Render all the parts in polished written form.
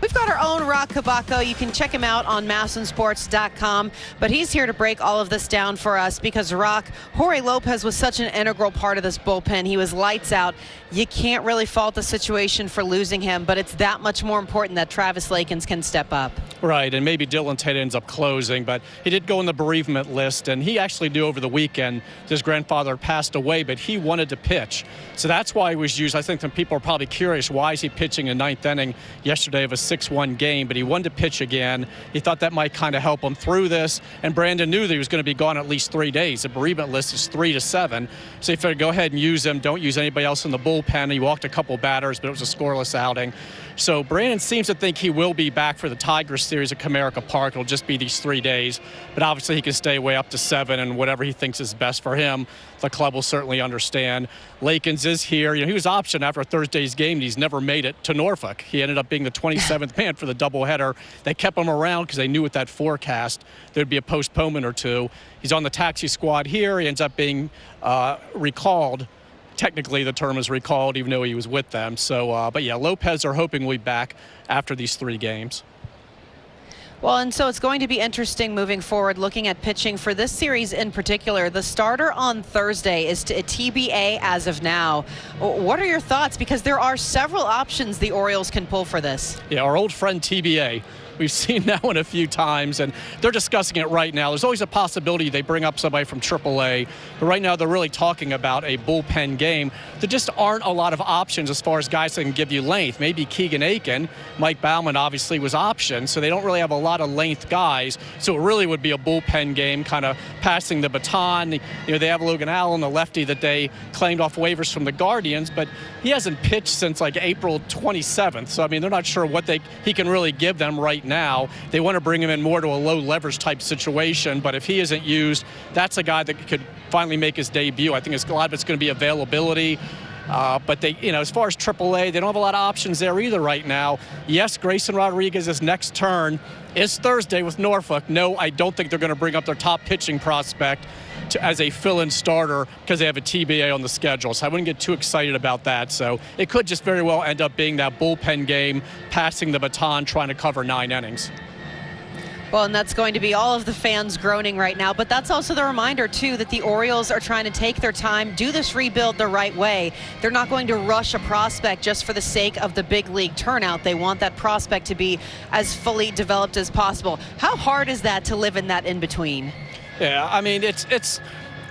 We've got our own Roch Kubatko. You can check him out on MASNsports.com. But he's here to break all of this down for us because, Roch, Jorge Lopez was such an integral part of this bullpen. He was lights out. You can't really fault the situation for losing him, but it's that much more important that Travis Lakins can step up. Right, and maybe Dylan Tate ends up closing, but he did go on the bereavement list, and he actually knew over the weekend his grandfather passed away, but he wanted to pitch. So that's why he was used. I think some people are probably curious, why is he pitching a ninth inning yesterday of a 6-1 game, but he wanted to pitch again. He thought that might kind of help him through this, and Brandon knew that he was going to be gone at least 3 days. The bereavement list is 3 to 7, so he figured go ahead and use him. Don't use anybody else in the bullpen. He walked a couple batters, but it was a scoreless outing. So Brandon seems to think he will be back for the Tigers series at Comerica Park. It'll just be these 3 days, but obviously he can stay away up to 7, and whatever he thinks is best for him, the club will certainly understand. Lakins is here. You know, he was optioned after Thursday's game, and he's never made it to Norfolk. He ended up being the 27th man for the doubleheader. They kept him around because they knew with that forecast there'd be a postponement or two. He's on the taxi squad here. He ends up being recalled. Technically, the term is recalled, even though he was with them. So, but yeah, Lopez are hoping we'll be back after these 3 games. Well, and so it's going to be interesting moving forward, looking at pitching for this series in particular. The starter on Thursday is a TBA as of now. What are your thoughts? Because there are several options the Orioles can pull for this. Yeah, our old friend TBA. We've seen that one a few times, and they're discussing it right now. There's always a possibility they bring up somebody from AAA, but right now they're really talking about a bullpen game. There just aren't a lot of options as far as guys that can give you length. Maybe Keegan Aiken. Mike Baumann obviously was optioned, so they don't really have a lot of length guys. So it really would be a bullpen game, kind of passing the baton. You know, they have Logan Allen, the lefty that they claimed off waivers from the Guardians, but he hasn't pitched since like April 27th. So, I mean, they're not sure what he can really give them right now. They want to bring him in more to a low leverage type situation, but if he isn't used, that's a guy that could finally make his debut. I think a lot of it's going to be availability. But they, you know, as far as AAA, they don't have a lot of options there either right now. Yes, Grayson Rodriguez's next turn is Thursday with Norfolk. No, I don't think they're going to bring up their top pitching prospect as a fill-in starter because they have a TBA on the schedule. So I wouldn't get too excited about that. So it could just very well end up being that bullpen game, passing the baton, trying to cover 9 innings. Well, and that's going to be all of the fans groaning right now, but that's also the reminder, too, that the Orioles are trying to take their time, do this rebuild the right way. They're not going to rush a prospect just for the sake of the big league turnout. They want that prospect to be as fully developed as possible. How hard is that to live in that in-between? Yeah, I mean, it's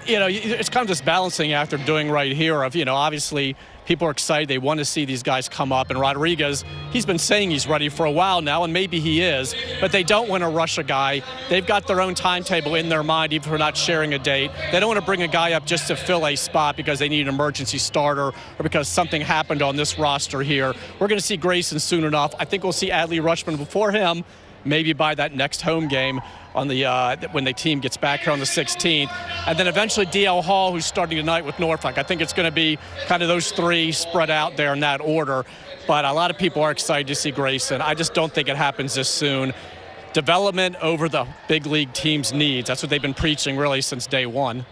you know, it's kind of this balancing act they're doing right here of, you know, obviously people are excited. They want to see these guys come up. And Rodriguez, he's been saying he's ready for a while now, and maybe he is, but they don't want to rush a guy. They've got their own timetable in their mind, even if they're not sharing a date. They don't want to bring a guy up just to fill a spot because they need an emergency starter or because something happened on this roster here. We're going to see Grayson soon enough. I think we'll see Adley Rutschman before him, maybe by that next home game on the when the team gets back here on the 16th. And then eventually DL Hall, who's starting tonight with Norfolk. I think it's going to be kind of those 3 spread out there in that order. But a lot of people are excited to see Grayson. I just don't think it happens this soon. Development over the big league team's needs. That's what they've been preaching really since day one.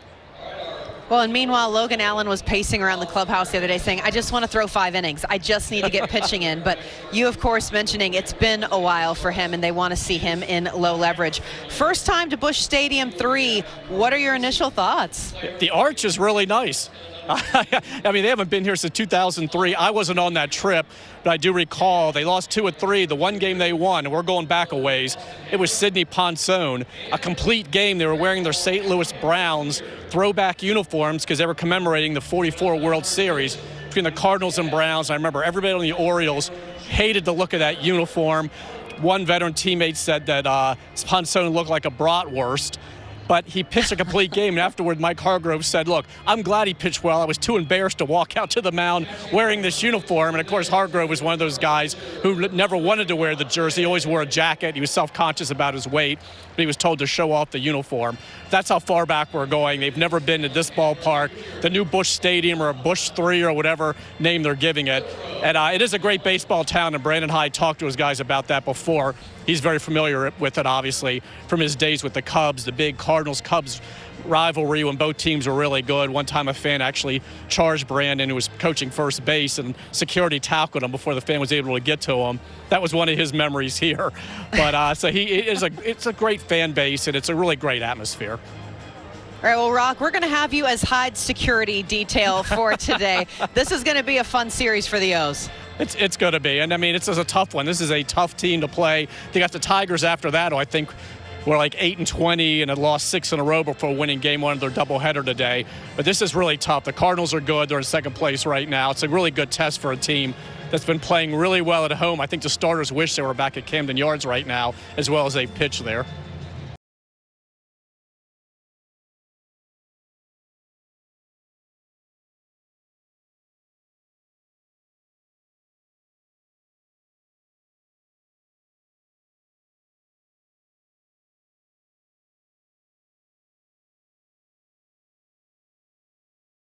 Well, and meanwhile, Logan Allen was pacing around the clubhouse the other day saying, I just want to throw 5 innings. I just need to get pitching in. But you, of course, mentioning it's been a while for him, and they want to see him in low leverage. First time to Busch Stadium 3. What are your initial thoughts? The arch is really nice. I mean, they haven't been here since 2003. I wasn't on that trip, but I do recall they lost 2 of 3. The one game they won, and we're going back a ways, it was Sidney Ponson. A complete game. They were wearing their St. Louis Browns throwback uniforms because they were commemorating the '44 World Series between the Cardinals and Browns. I remember everybody on the Orioles hated the look of that uniform. One veteran teammate said that Ponson looked like a bratwurst. But he pitched a complete game, and afterward, Mike Hargrove said, look, I'm glad he pitched well. I was too embarrassed to walk out to the mound wearing this uniform. And, of course, Hargrove was one of those guys who never wanted to wear the jersey. He always wore a jacket. He was self-conscious about his weight, but he was told to show off the uniform. That's how far back we're going. They've never been to this ballpark, the new Busch Stadium or Busch 3 or whatever name they're giving it. And it is a great baseball town, and Brandon Hyde talked to his guys about that before. He's very familiar with it, obviously, from his days with the Cubs, the big car Cardinals-Cubs rivalry when both teams were really good. One time a fan actually charged Brandon, who was coaching first base, and security tackled him before the fan was able to get to him. That was one of his memories here. But so it's a great fan base, and it's a really great atmosphere. All right, well, Roch, we're going to have you as Hyde's security detail for today. This is going to be a fun series for the O's. It's going to be. And, I mean, it's a tough one. This is a tough team to play. They got the Tigers after that, who I think were like 8-20 and had lost 6 in a row before winning game one of their doubleheader today. But this is really tough. The Cardinals are good. They're in second place right now. It's a really good test for a team that's been playing really well at home. I think the starters wish they were back at Camden Yards right now, as well as they pitch there.